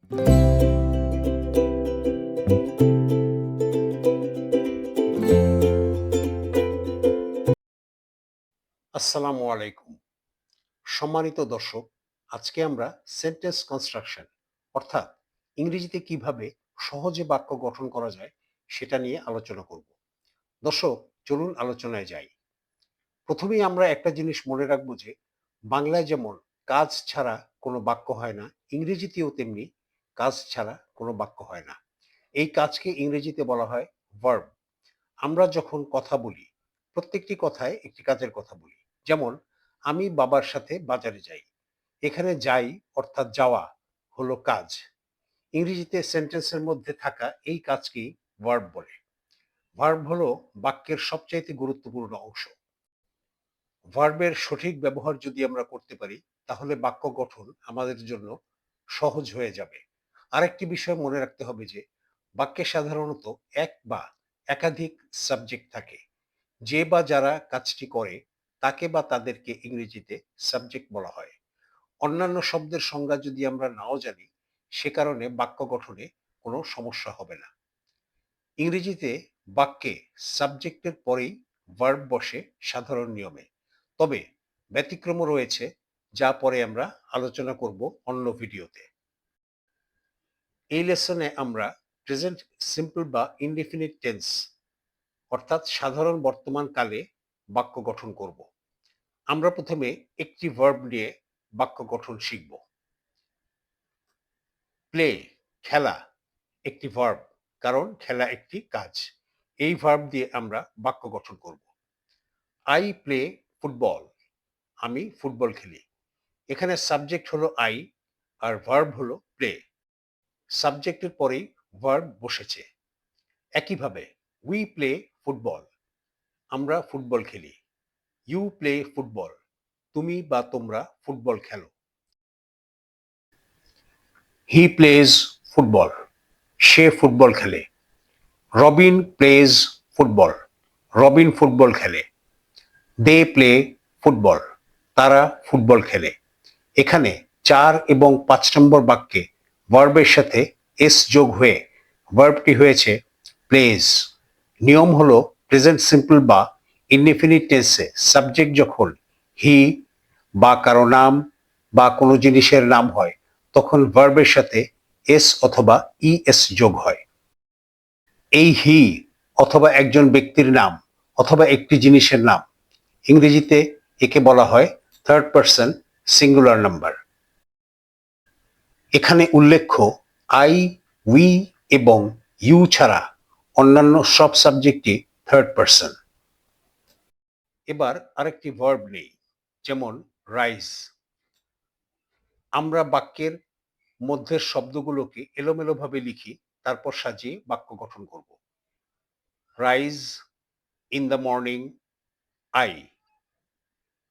আসসালামু আলাইকুম। সম্মানিত দর্শক, আজকে আমরা সেন্টেন্স কনস্ট্রাকশন অর্থাৎ ইংরেজিতে কিভাবে সহজে বাক্য গঠন করা যায় সেটা নিয়ে আলোচনা করব। দর্শক, চলুন আলোচনায় যাই। প্রথমেই আমরা একটা জিনিস মনে রাখবো যে বাংলায় যেমন কাজ ছাড়া কোনো বাক্য হয় না, ইংরেজিতেও তেমনি কাজ ছাড়া কোনো বাক্য হয় না। এই কাজকে ইংরেজিতে বলা হয় ভার্ব। আমরা যখন কথা বলি, প্রত্যেকটি কথায় একটি কাজের কথা বলি। যেমন, আমি বাবার সাথে বাজারে যাই। এখানে যাই অর্থাৎ যাওয়া হলো কাজ। ইংরেজিতে সেন্টেন্সের মধ্যে থাকা এই কাজকেই ভার্ব বলে। ভার্ব হলো বাক্যের সবচাইতে গুরুত্বপূর্ণ অংশ। ভার্বের সঠিক ব্যবহার যদি আমরা করতে পারি, তাহলে বাক্য গঠন আমাদের জন্য সহজ হয়ে যাবে। আরেকটি বিষয় মনে রাখতে হবে যে বাক্যে সাধারণত এক বা একাধিক সাবজেক্ট থাকে। যে বা যারা কাজটি করে তাকে বা তাদেরকে ইংরেজিতে সাবজেক্ট বলা হয়। অন্যান্য শব্দের সংজ্ঞা যদি আমরা নাও জানি, সে কারণে বাক্য গঠনে কোনো সমস্যা হবে না। ইংরেজিতে বাক্যে সাবজেক্টের পরেই ভার্ব বসে সাধারণ নিয়মে। তবে ব্যতিক্রমও রয়েছে, যা পরে আমরা আলোচনা করব অন্য ভিডিওতে। এই লেসনে আমরা প্রেজেন্ট সিম্পল বা ইনডেফিনিট টেন্স অর্থাৎ সাধারণ বর্তমান কালে বাক্য গঠন করব। আমরা প্রথমে একটি ভার্ব নিয়ে বাক্য গঠন শিখব। প্লে, খেলা, একটি ভার্ব, কারণ খেলা একটি কাজ। এই ভার্ব দিয়ে আমরা বাক্য গঠন করব। আই প্লে ফুটবল, আমি ফুটবল খেলি। এখানে সাবজেক্ট হলো আই আর ভার্ব হলো প্লে। সাবজেক্টের পরেই ভার্ব বসেছে। একইভাবে উই প্লে ফুটবল, আমরা ফুটবল খেলি। ইউ প্লে ফুটবল, তুমি বা তোমরা ফুটবল খেলো। হি প্লেজ ফুটবল, সে ফুটবল খেলে। Robin plays football, Robin football খেলে। দে প্লে ফুটবল, তারা ফুটবল খেলে। এখানে 4 এবং 5 নম্বর বাক্যে ভার্বের সাথে এস যোগ হয়ে ভার্বটি হয়েছে প্লেজ। নিয়ম হলো প্রেজেন্ট সিম্পল বা ইনডেফিনিট টেন্সে সাবজেক্ট যখন হি বা কারো নাম বা কোনো জিনিসের নাম হয়, তখন ভার্বের সাথে এস অথবা ইএস যোগ হয়। এই হি অথবা একজন ব্যক্তির নাম অথবা একটি জিনিসের নাম, ইংরেজিতে একে বলা হয় থার্ড পারসন সিঙ্গুলার নাম্বার। এখানে উল্লেখ্য আই, উই এবং ইউ ছাড়া অন্যান্য সব সাবজেক্টই থার্ড পারসন। এবার আরেকটি ভার্ব নেই, যেমন রাইজ। আমরা বাক্যের মধ্যের শব্দগুলোকে এলোমেলোভাবে লিখি, তারপর সাজিয়ে বাক্য গঠন করব। Rise, in the morning, I.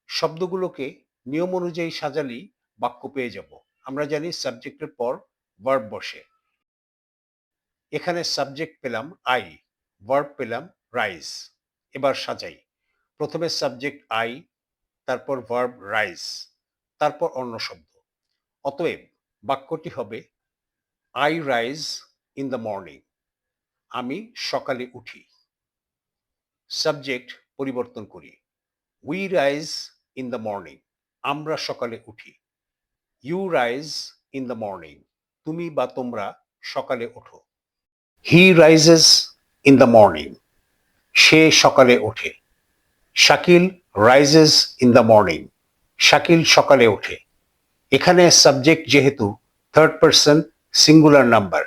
শব্দগুলোকে নিয়ম অনুযায়ী সাজালেই বাক্য পেয়ে যাব। আমরা জানি সাবজেক্টের পর ভার্ব বসে। এখানে সাবজেক্ট পেলাম আই, ভার্ব পেলাম রাইজ। এবার সাজাই। প্রথমে সাবজেক্ট আই, তারপর ভার্ব রাইজ, তারপর অন্য শব্দ। অতএব বাক্যটি হবে I rise in the morning, আমি সকালে উঠি। সাবজেক্ট পরিবর্তন করি। We rise in the morning, আমরা সকালে উঠি। You rise in the morning, তুমি বা তোমরা সকালে ওঠো। He rises in the morning, সে সকালে ওঠে। Shakil rises in the morning, Shakil সকালে ওঠে। এখানে সাবজেক্ট যেহেতু থার্ড পারসন সিঙ্গুলার নাম্বার,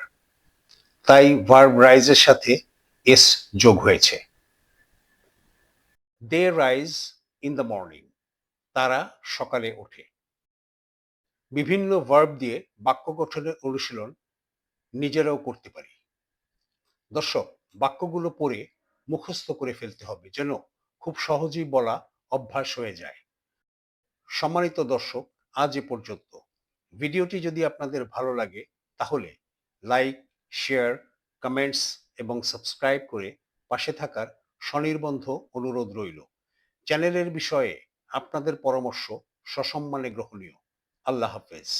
তাই ভার্ব রাইজের সাথে এস যোগ হয়েছে। দে রাইজ ইন দ্য মর্নিং, তারা সকালে ওঠে। বিভিন্ন ভার্ব দিয়ে বাক্য গঠনের অনুশীলন নিজেরাও করতে পারি। দর্শক, বাক্যগুলো পড়ে মুখস্থ করে ফেলতে হবে, যেন খুব সহজেই বলা অভ্যাস হয়ে যায়। সম্মানিত দর্শক, আজ এ পর্যন্ত। ভিডিওটি যদি আপনাদের ভালো লাগে, তাহলে লাইক, শেয়ার, কমেন্টস এবং সাবস্ক্রাইব করে পাশে থাকার স্বনির্বন্ধ অনুরোধ রইল। চ্যানেলের বিষয়ে আপনাদের পরামর্শ সসম্মানে গ্রহণীয়। আল্লাহ হাফেজ।